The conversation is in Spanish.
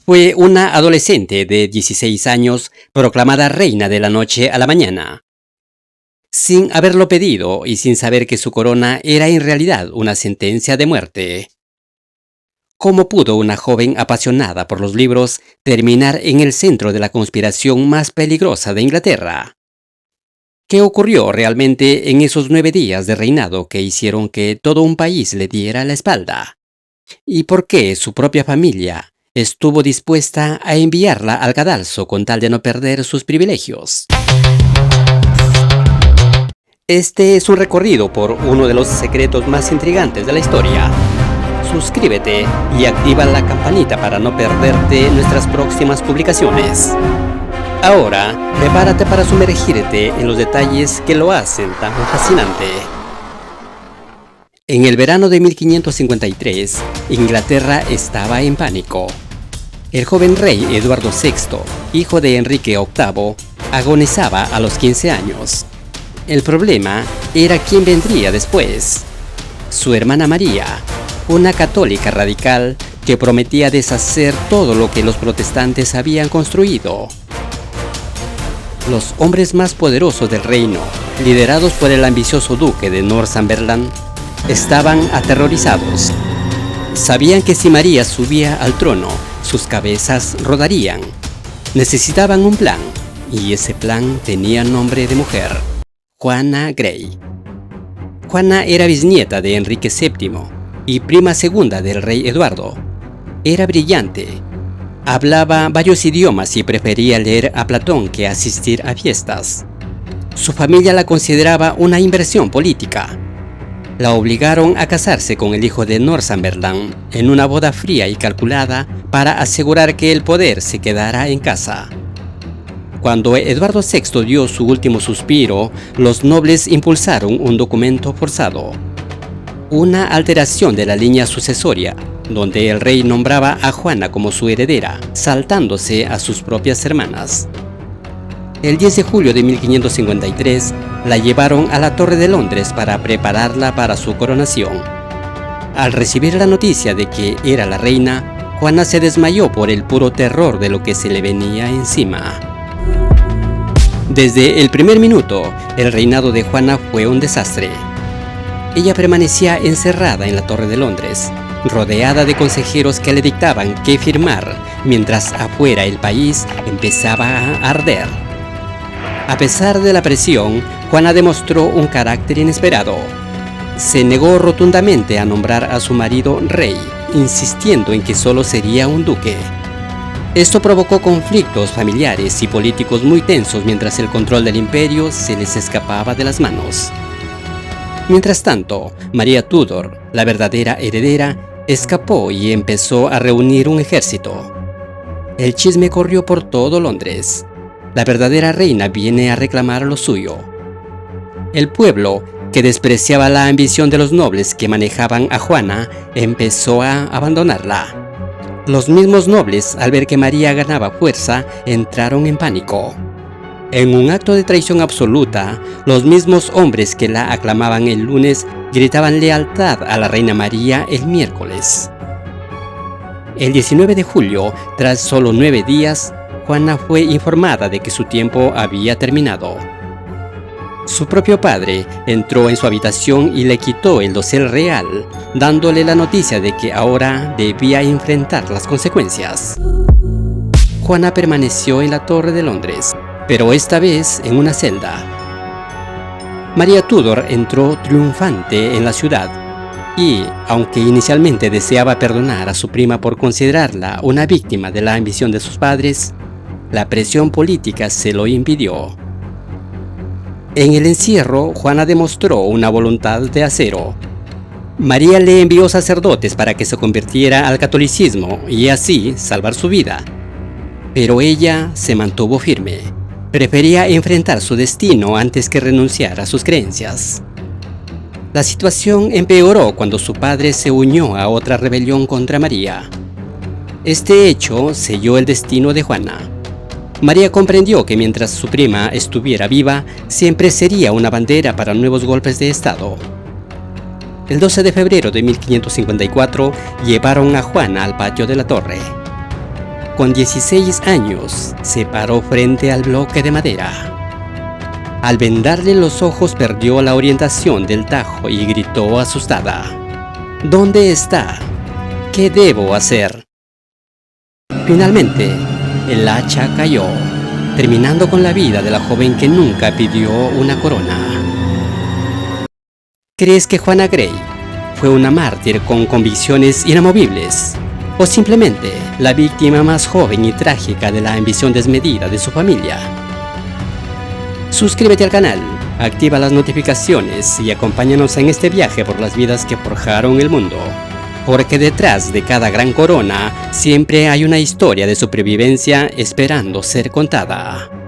Fue una adolescente de 16 años proclamada reina de la noche a la mañana, sin haberlo pedido y sin saber que su corona era en realidad una sentencia de muerte. ¿Cómo pudo una joven apasionada por los libros terminar en el centro de la conspiración más peligrosa de Inglaterra? ¿Qué ocurrió realmente en esos 9 días de reinado que hicieron que todo un país le diera la espalda? ¿Y por qué su propia familia estuvo dispuesta a enviarla al cadalso con tal de no perder sus privilegios? Este es un recorrido por uno de los secretos más intrigantes de la historia. Suscríbete y activa la campanita para no perderte nuestras próximas publicaciones. Ahora, prepárate para sumergirte en los detalles que lo hacen tan fascinante. En el verano de 1553, Inglaterra estaba en pánico. El joven rey Eduardo VI, hijo de Enrique VIII, agonizaba a los 15 años. El problema era quién vendría después. Su hermana María, una católica radical que prometía deshacer todo lo que los protestantes habían construido. Los hombres más poderosos del reino, liderados por el ambicioso duque de Northumberland, estaban aterrorizados. Sabían que si María subía al trono, sus cabezas rodarían. Necesitaban un plan, y ese plan tenía nombre de mujer: Juana Grey. Juana era bisnieta de Enrique VII y prima segunda del rey Eduardo. Era brillante. Hablaba varios idiomas y prefería leer a Platón que asistir a fiestas. Su familia la consideraba una inversión política. La obligaron a casarse con el hijo de Northumberland en una boda fría y calculada para asegurar que el poder se quedara en casa. Cuando Eduardo VI dio su último suspiro, los nobles impulsaron un documento forzado. Una alteración de la línea sucesoria, donde el rey nombraba a Juana como su heredera, saltándose a sus propias hermanas. El 10 de julio de 1553, la llevaron a la Torre de Londres para prepararla para su coronación. Al recibir la noticia de que era la reina, Juana se desmayó por el puro terror de lo que se le venía encima. Desde el primer minuto, el reinado de Juana fue un desastre. Ella permanecía encerrada en la Torre de Londres, rodeada de consejeros que le dictaban qué firmar, mientras afuera el país empezaba a arder. A pesar de la presión, Juana demostró un carácter inesperado. Se negó rotundamente a nombrar a su marido rey, insistiendo en que solo sería un duque. Esto provocó conflictos familiares y políticos muy tensos mientras el control del imperio se les escapaba de las manos. Mientras tanto, María Tudor, la verdadera heredera, escapó y empezó a reunir un ejército. El chisme corrió por todo Londres. La verdadera reina viene a reclamar lo suyo. El pueblo, que despreciaba la ambición de los nobles que manejaban a Juana, empezó a abandonarla. Los mismos nobles, al ver que María ganaba fuerza, entraron en pánico. En un acto de traición absoluta, los mismos hombres que la aclamaban el lunes gritaban lealtad a la reina María el miércoles. El 19 de julio, tras solo 9 días, Juana fue informada de que su tiempo había terminado. Su propio padre entró en su habitación y le quitó el dosel real, dándole la noticia de que ahora debía enfrentar las consecuencias. Juana permaneció en la Torre de Londres, pero esta vez en una celda. María Tudor entró triunfante en la ciudad y, aunque inicialmente deseaba perdonar a su prima por considerarla una víctima de la ambición de sus padres, la presión política se lo impidió. En el encierro, Juana demostró una voluntad de acero. María le envió sacerdotes para que se convirtiera al catolicismo y así salvar su vida. Pero ella se mantuvo firme. Prefería enfrentar su destino antes que renunciar a sus creencias. La situación empeoró cuando su padre se unió a otra rebelión contra María. Este hecho selló el destino de Juana. María comprendió que mientras su prima estuviera viva, siempre sería una bandera para nuevos golpes de Estado. El 12 de febrero de 1554 llevaron a Juana al patio de la torre. con 16 años, se paró frente al bloque de madera. Al vendarle los ojos perdió la orientación del tajo y gritó asustada: ¿Dónde está? ¿Qué debo hacer? Finalmente, el hacha cayó, terminando con la vida de la joven que nunca pidió una corona. ¿Crees que Juana Grey fue una mártir con convicciones inamovibles? ¿O simplemente la víctima más joven y trágica de la ambición desmedida de su familia? Suscríbete al canal, activa las notificaciones y acompáñanos en este viaje por las vidas que forjaron el mundo. Porque detrás de cada gran corona siempre hay una historia de supervivencia esperando ser contada.